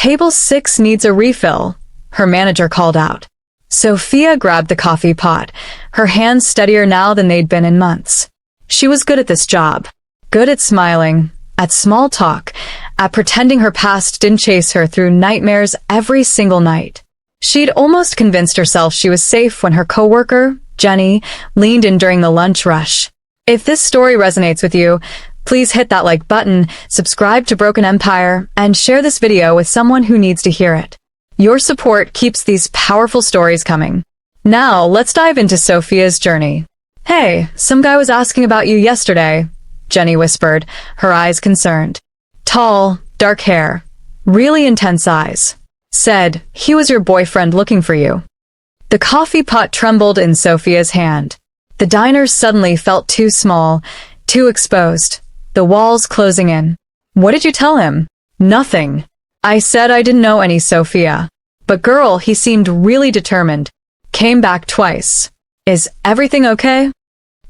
Table 6 needs a refill, her manager called out. Sophia grabbed the coffee pot, her hands steadier now than they'd been in months. She was good at this job. Good at smiling, at small talk, at pretending her past didn't chase her through nightmares every single night. She'd almost convinced herself she was safe when her coworker, Jenny, leaned in during the lunch rush. If this story resonates with you, please hit that like button, subscribe to Broken Empire, and share this video with someone who needs to hear it. Your support keeps these powerful stories coming. Now, let's dive into Sophia's journey. Hey, some guy was asking about you yesterday, Jenny whispered, her eyes concerned. Tall, dark hair, really intense eyes. Said, he was your boyfriend looking for you. The coffee pot trembled in Sophia's hand. The diner suddenly felt too small, too exposed, the walls closing in. What did you tell him? Nothing. I said I didn't know any Sophia. But girl, he seemed really determined. Came back twice. Is everything okay?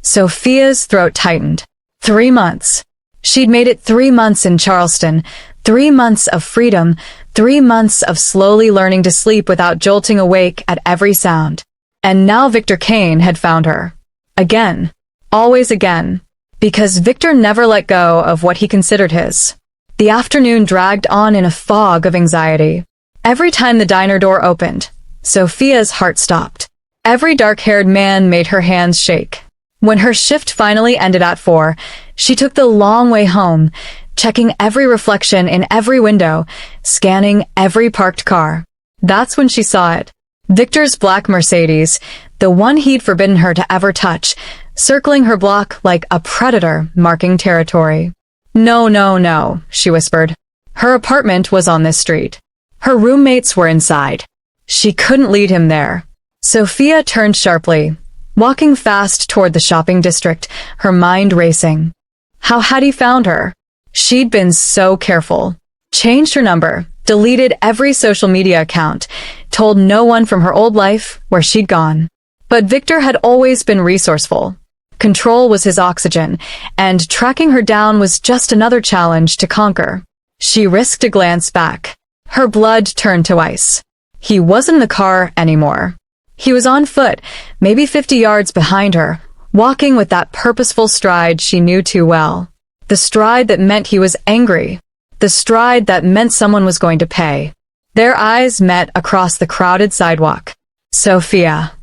Sophia's throat tightened. 3 months. She'd made it 3 months in Charleston, 3 months of freedom, 3 months of slowly learning to sleep without jolting awake at every sound. And now Victor Kane had found her. Again. Always again. Because Victor never let go of what he considered his. The afternoon dragged on in a fog of anxiety. Every time the diner door opened, Sophia's heart stopped. Every dark-haired man made her hands shake. When her shift finally ended at 4, she took the long way home, checking every reflection in every window, scanning every parked car. That's when she saw it. Victor's black Mercedes, the one he'd forbidden her to ever touch, circling her block like a predator marking territory. No, no, no, she whispered. Her apartment was on this street. Her roommates were inside. She couldn't lead him there. Sophia turned sharply, walking fast toward the shopping district, her mind racing. How had he found her? She'd been so careful. Changed her number, deleted every social media account, told no one from her old life where she'd gone. But Victor had always been resourceful. Control was his oxygen, and tracking her down was just another challenge to conquer. She risked a glance back. Her blood turned to ice. He wasn't in the car anymore. He was on foot, maybe 50 yards behind her, walking with that purposeful stride she knew too well. The stride that meant he was angry. The stride that meant someone was going to pay. Their eyes met across the crowded sidewalk. Sophia.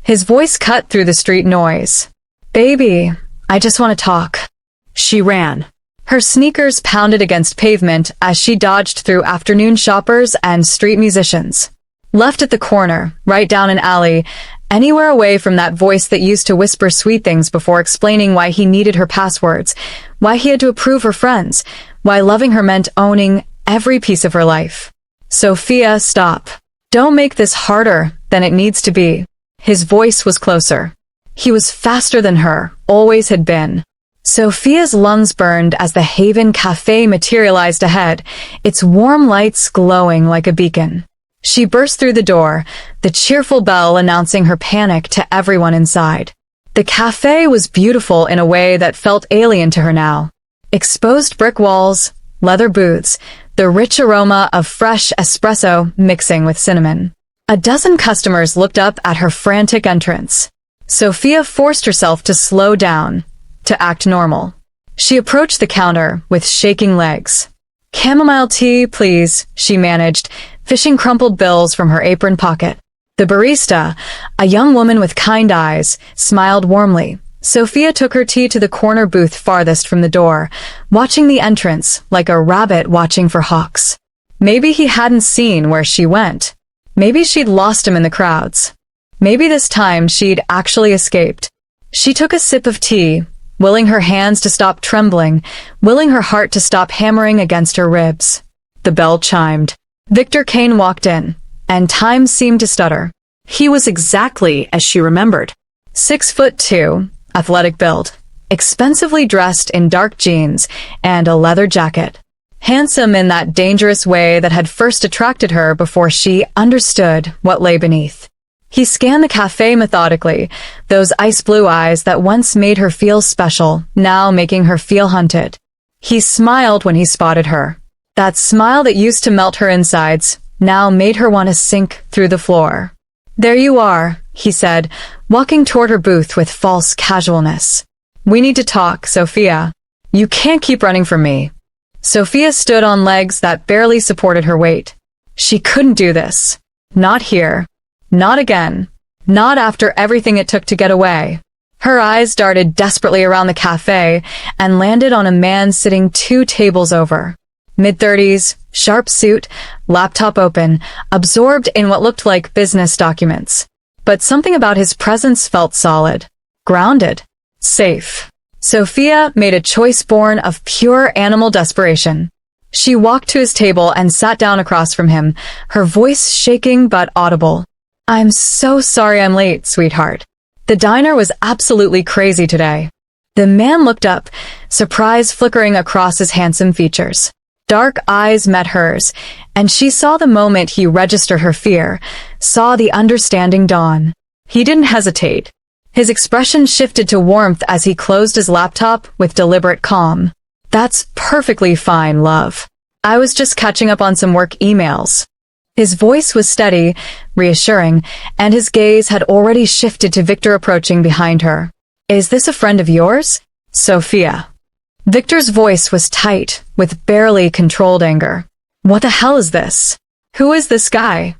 His voice cut through the street noise. Baby, I just want to talk. She ran. Her sneakers pounded against pavement as she dodged through afternoon shoppers and street musicians. Left at the corner, right down an alley, anywhere away from that voice that used to whisper sweet things before explaining why he needed her passwords, why he had to approve her friends, why loving her meant owning every piece of her life. Sophia, stop. Don't make this harder than it needs to be. His voice was closer. He was faster than her, always had been. Sophia's lungs burned as the Haven Café materialized ahead, its warm lights glowing like a beacon. She burst through the door, the cheerful bell announcing her panic to everyone inside. The café was beautiful in a way that felt alien to her now. Exposed brick walls, leather booths, the rich aroma of fresh espresso mixing with cinnamon. A dozen customers looked up at her frantic entrance. Sophia forced herself to slow down, to act normal. She approached the counter with shaking legs. Chamomile tea, please, she managed, fishing crumpled bills from her apron pocket. The barista, a young woman with kind eyes, smiled warmly. Sophia took her tea to the corner booth farthest from the door, watching the entrance like a rabbit watching for hawks. Maybe he hadn't seen where she went. Maybe she'd lost him in the crowds. Maybe this time she'd actually escaped. She took a sip of tea, willing her hands to stop trembling, willing her heart to stop hammering against her ribs. The bell chimed. Victor Kane walked in, and time seemed to stutter. He was exactly as she remembered. 6'2", athletic build, expensively dressed in dark jeans and a leather jacket. Handsome in that dangerous way that had first attracted her before she understood what lay beneath. He scanned the café methodically, those ice-blue eyes that once made her feel special, now making her feel hunted. He smiled when he spotted her. That smile that used to melt her insides now made her want to sink through the floor. "There you are," he said, walking toward her booth with false casualness. "We need to talk, Sophia. You can't keep running from me." Sophia stood on legs that barely supported her weight. She couldn't do this. Not here. Not again. Not after everything it took to get away. Her eyes darted desperately around the cafe and landed on a man sitting 2 tables over. Mid-30s, sharp suit, laptop open, absorbed in what looked like business documents. But something about his presence felt solid, grounded, safe. Sophia made a choice born of pure animal desperation. She walked to his table and sat down across from him, her voice shaking but audible. "I'm so sorry I'm late, sweetheart. The diner was absolutely crazy today." The man looked up, surprise flickering across his handsome features. Dark eyes met hers, and she saw the moment he registered her fear, saw the understanding dawn. He didn't hesitate. His expression shifted to warmth as he closed his laptop with deliberate calm. "That's perfectly fine, love. I was just catching up on some work emails." His voice was steady, reassuring, and his gaze had already shifted to Victor approaching behind her. "Is this a friend of yours, Sophia?" Victor's voice was tight, with barely controlled anger. "What the hell is this? Who is this guy?"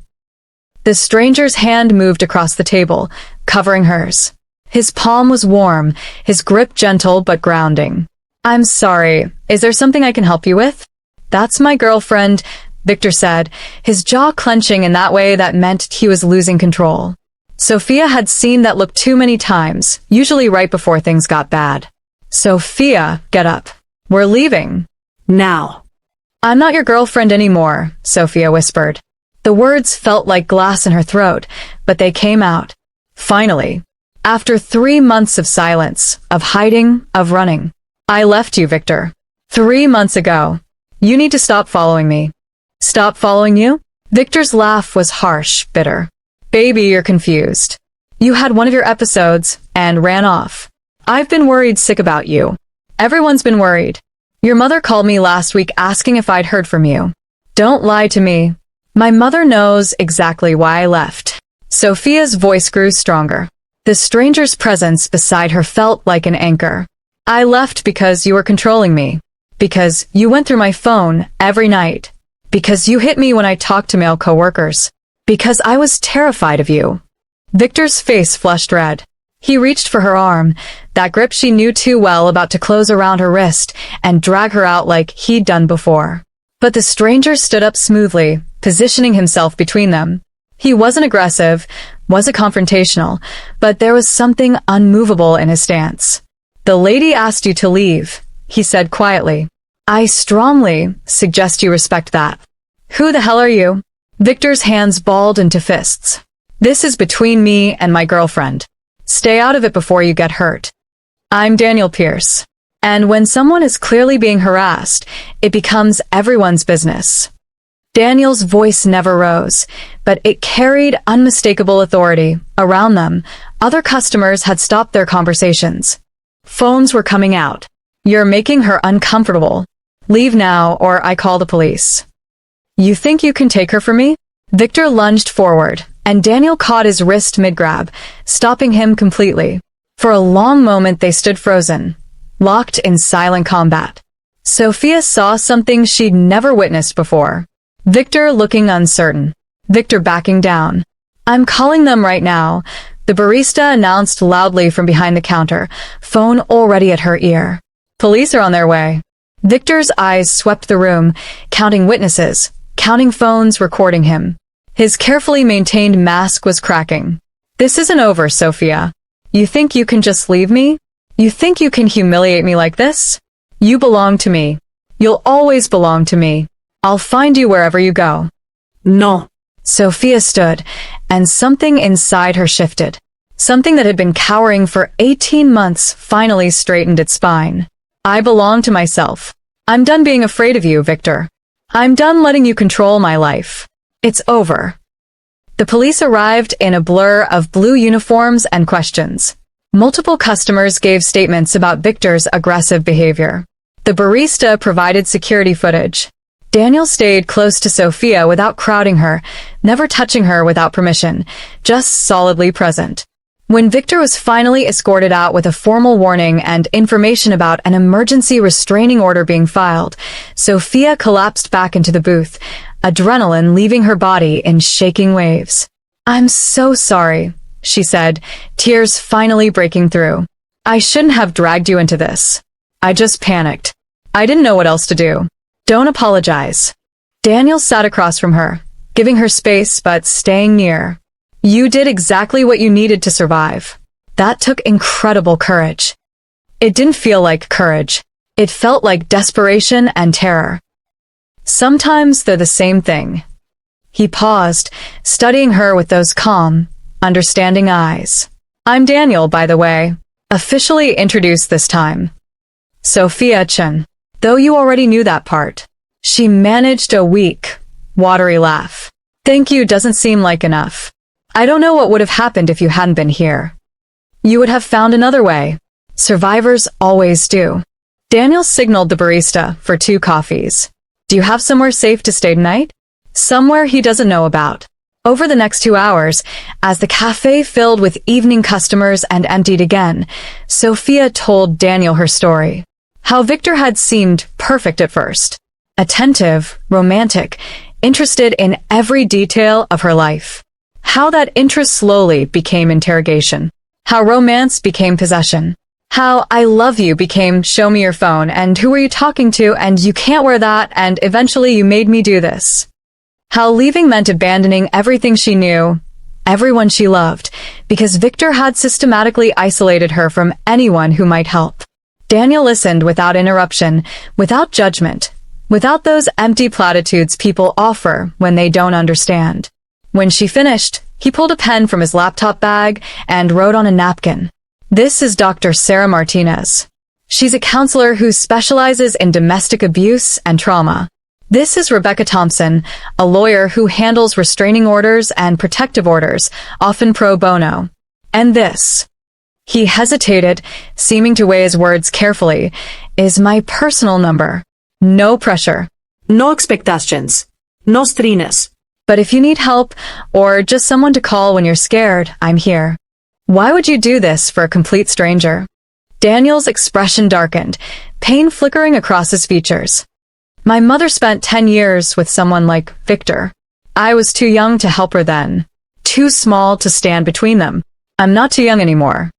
The stranger's hand moved across the table, covering hers. His palm was warm, his grip gentle but grounding. "I'm sorry, is there something I can help you with?" "That's my girlfriend," Victor said, his jaw clenching in that way that meant he was losing control. Sophia had seen that look too many times, usually right before things got bad. "Sophia, get up. We're leaving. Now." "I'm not your girlfriend anymore," Sophia whispered. The words felt like glass in her throat, but they came out. Finally. After 3 months of silence, of hiding, of running. "I left you, Victor. 3 months ago. You need to stop following me." "Stop following you?" Victor's laugh was harsh, bitter. "Baby, you're confused. You had one of your episodes and ran off. I've been worried sick about you. Everyone's been worried. Your mother called me last week asking if I'd heard from you. Don't lie to me. My mother knows exactly why I left." Sophia's voice grew stronger. The stranger's presence beside her felt like an anchor. "I left because you were controlling me. Because you went through my phone every night. Because you hit me when I talked to male coworkers. Because I was terrified of you." Victor's face flushed red. He reached for her arm, that grip she knew too well, about to close around her wrist and drag her out like he'd done before. But the stranger stood up smoothly, positioning himself between them. He wasn't aggressive, wasn't confrontational, but there was something unmovable in his stance. "The lady asked you to leave," he said quietly. "I strongly suggest you respect that." "Who the hell are you?" Victor's hands balled into fists. "This is between me and my girlfriend. Stay out of it before you get hurt. I'm Daniel Pierce. And when someone is clearly being harassed, it becomes everyone's business." Daniel's voice never rose, but it carried unmistakable authority. Around them, other customers had stopped their conversations. Phones were coming out. "You're making her uncomfortable. Leave now or I call the police." "You think you can take her from me?" Victor lunged forward, and Daniel caught his wrist mid-grab, stopping him completely. For a long moment they stood frozen, locked in silent combat. Sophia saw something she'd never witnessed before. Victor looking uncertain. Victor backing down. "I'm calling them right now," the barista announced loudly from behind the counter, phone already at her ear. "Police are on their way." Victor's eyes swept the room, counting witnesses, counting phones recording him. His carefully maintained mask was cracking. "This isn't over, Sophia. You think you can just leave me? You think you can humiliate me like this? You belong to me. You'll always belong to me. I'll find you wherever you go." "No." Sophia stood, and something inside her shifted. Something that had been cowering for 18 months finally straightened its spine. "I belong to myself. I'm done being afraid of you, Victor. I'm done letting you control my life. It's over." The police arrived in a blur of blue uniforms and questions. Multiple customers gave statements about Victor's aggressive behavior. The barista provided security footage. Daniel stayed close to Sophia without crowding her, never touching her without permission, just solidly present. When Victor was finally escorted out with a formal warning and information about an emergency restraining order being filed, Sophia collapsed back into the booth, adrenaline leaving her body in shaking waves. "I'm so sorry," she said, tears finally breaking through. "I shouldn't have dragged you into this. I just panicked. I didn't know what else to do. Don't apologize." Daniel sat across from her, giving her space but staying near. "You did exactly what you needed to survive. That took incredible courage." It didn't feel like courage. It felt like desperation and terror. Sometimes they're the same thing. He paused, studying her with those calm, understanding eyes. "I'm Daniel, by the way. Officially introduced this time. Sophia Chen. Though you already knew that part." She managed a weak, watery laugh. "Thank you doesn't seem like enough. I don't know what would have happened if you hadn't been here. You would have found another way. Survivors always do." Daniel signaled the barista for 2 coffees. "Do you have somewhere safe to stay tonight?" "Somewhere he doesn't know about." Over the next 2 hours, as the cafe filled with evening customers and emptied again, Sophia told Daniel her story. How Victor had seemed perfect at first. Attentive, romantic, interested in every detail of her life. How that interest slowly became interrogation. How romance became possession. How "I love you" became "show me your phone" and "who are you talking to" and "you can't wear that" and eventually "you made me do this." How leaving meant abandoning everything she knew, everyone she loved, because Victor had systematically isolated her from anyone who might help. Daniel listened without interruption, without judgment, without those empty platitudes people offer when they don't understand. When she finished, he pulled a pen from his laptop bag and wrote on a napkin. "This is Dr. Sarah Martinez. She's a counselor who specializes in domestic abuse and trauma. This is Rebecca Thompson, a lawyer who handles restraining orders and protective orders, often pro bono. And this," he hesitated, seeming to weigh his words carefully, "is my personal number. No pressure. No expectations. No strings. But if you need help, or just someone to call when you're scared, I'm here." Why would you do this for a complete stranger? Daniel's expression darkened, pain flickering across his features. "My mother spent 10 years with someone like Victor. I was too young to help her then. Too small to stand between them. I'm not too young anymore.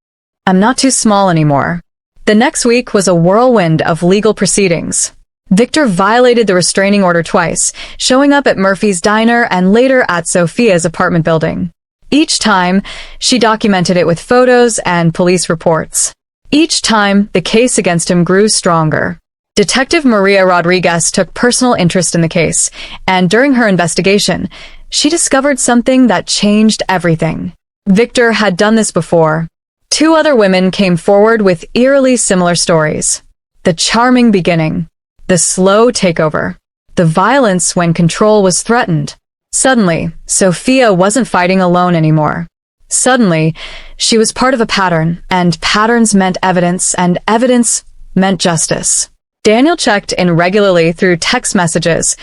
I'm not too small anymore." The next week was a whirlwind of legal proceedings. Victor violated the restraining order twice, showing up at Murphy's diner and later at Sophia's apartment building. Each time, she documented it with photos and police reports. Each time, the case against him grew stronger. Detective Maria Rodriguez took personal interest in the case, and during her investigation, she discovered something that changed everything. Victor had done this before. 2 other women came forward with eerily similar stories. The charming beginning. The slow takeover. The violence when control was threatened. Suddenly, Sophia wasn't fighting alone anymore. Suddenly, she was part of a pattern, and patterns meant evidence, and evidence meant justice. Daniel checked in regularly through text messages,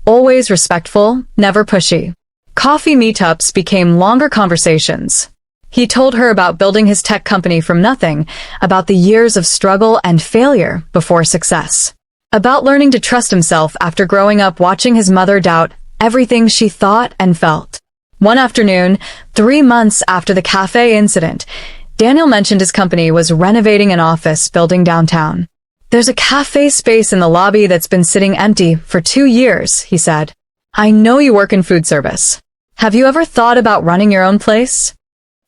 always respectful, never pushy. Coffee meetups became longer conversations. He told her about building his tech company from nothing, about the years of struggle and failure before success, about learning to trust himself after growing up watching his mother doubt everything she thought and felt. One afternoon, 3 months after the cafe incident, Daniel mentioned his company was renovating an office building downtown. "There's a cafe space in the lobby that's been sitting empty for 2 years, he said. "I know you work in food service. Have you ever thought about running your own place?"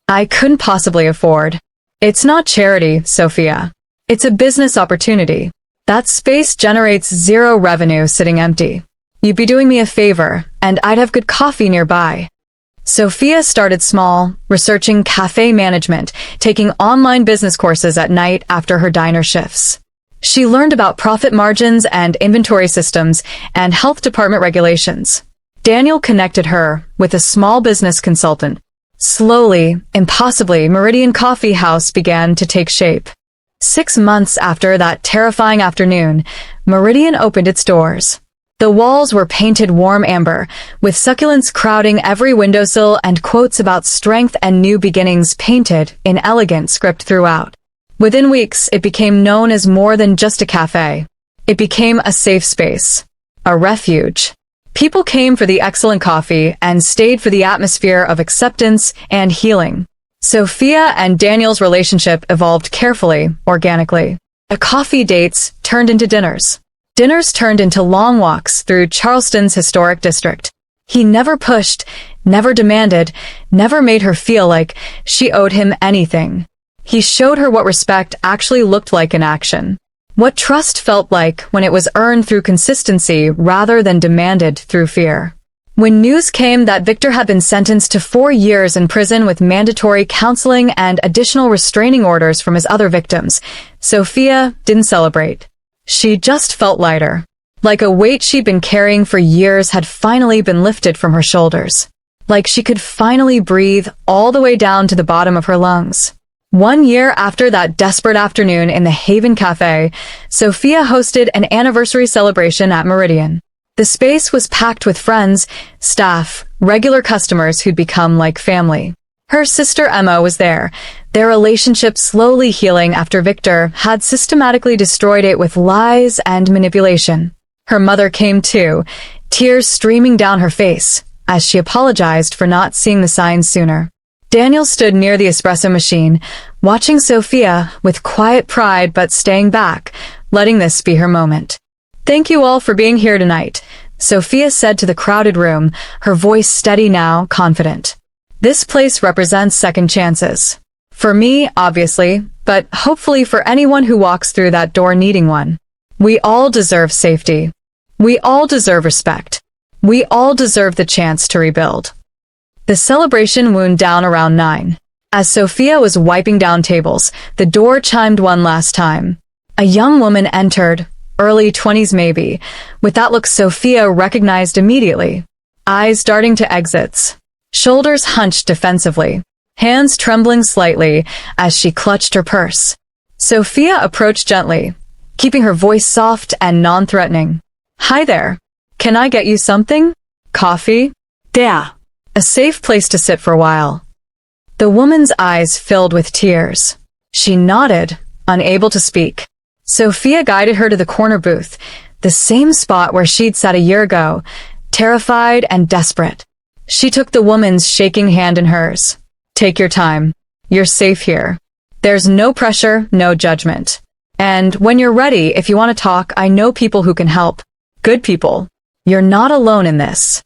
"I couldn't possibly afford." "It's not charity, Sophia. It's a business opportunity. That space generates 0 revenue sitting empty. You'd be doing me a favor, and I'd have good coffee nearby." Sophia started small, researching cafe management, taking online business courses at night after her diner shifts. She learned about profit margins and inventory systems and health department regulations. Daniel connected her with a small business consultant. Slowly, impossibly, Meridian Coffee House began to take shape. 6 months after that terrifying afternoon, Meridian opened its doors. The walls were painted warm amber, with succulents crowding every windowsill and quotes about strength and new beginnings painted in elegant script throughout. Within weeks, it became known as more than just a cafe. It became a safe space, a refuge. People came for the excellent coffee and stayed for the atmosphere of acceptance and healing. Sophia and Daniel's relationship evolved carefully, organically. The coffee dates turned into dinners. Dinners turned into long walks through Charleston's historic district. He never pushed, never demanded, never made her feel like she owed him anything. He showed her what respect actually looked like in action. What trust felt like when it was earned through consistency rather than demanded through fear. When news came that Victor had been sentenced to 4 years in prison with mandatory counseling and additional restraining orders from his other victims, Sophia didn't celebrate. She just felt lighter. Like a weight she'd been carrying for years had finally been lifted from her shoulders. Like she could finally breathe all the way down to the bottom of her lungs. 1 year after that desperate afternoon in the Haven Cafe, Sophia hosted an anniversary celebration at Meridian. The space was packed with friends, staff, regular customers who'd become like family. Her sister Emma was there, their relationship slowly healing after Victor had systematically destroyed it with lies and manipulation. Her mother came too, tears streaming down her face, as she apologized for not seeing the signs sooner. Daniel stood near the espresso machine, watching Sophia with quiet pride but staying back, letting this be her moment. "Thank you all for being here tonight," Sophia said to the crowded room, her voice steady now, confident. "This place represents second chances. For me, obviously, but hopefully for anyone who walks through that door needing one. We all deserve safety. We all deserve respect. We all deserve the chance to rebuild." The celebration wound down around 9. As Sophia was wiping down tables, the door chimed one last time. A young woman entered, early 20s maybe, with that look Sophia recognized immediately. Eyes darting to exits. Shoulders hunched defensively. Hands trembling slightly as she clutched her purse. Sophia approached gently, keeping her voice soft and non-threatening. "Hi there. Can I get you something? Coffee? Yeah. A safe place to sit for a while." The woman's eyes filled with tears. She nodded, unable to speak. Sophia guided her to the corner booth, the same spot where she'd sat a year ago, terrified and desperate. She took the woman's shaking hand in hers. "Take your time. You're safe here. There's no pressure, no judgment. And when you're ready, if you want to talk, I know people who can help. Good people. You're not alone in this."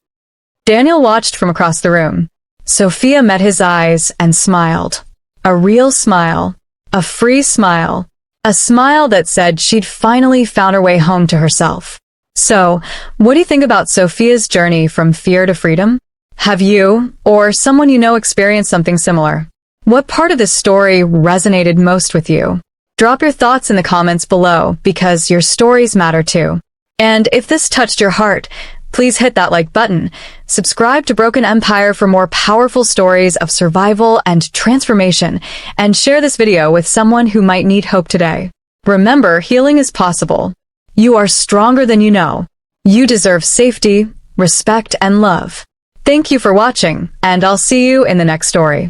Daniel watched from across the room. Sophia met his eyes and smiled. A real smile. A free smile. A smile that said she'd finally found her way home to herself. So, what do you think about Sophia's journey from fear to freedom? Have you, or someone you know, experienced something similar? What part of this story resonated most with you? Drop your thoughts in the comments below, because your stories matter too. And if this touched your heart, please hit that like button. Subscribe to Broken Empire for more powerful stories of survival and transformation, and share this video with someone who might need hope today. Remember, healing is possible. You are stronger than you know. You deserve safety, respect, and love. Thank you for watching, and I'll see you in the next story.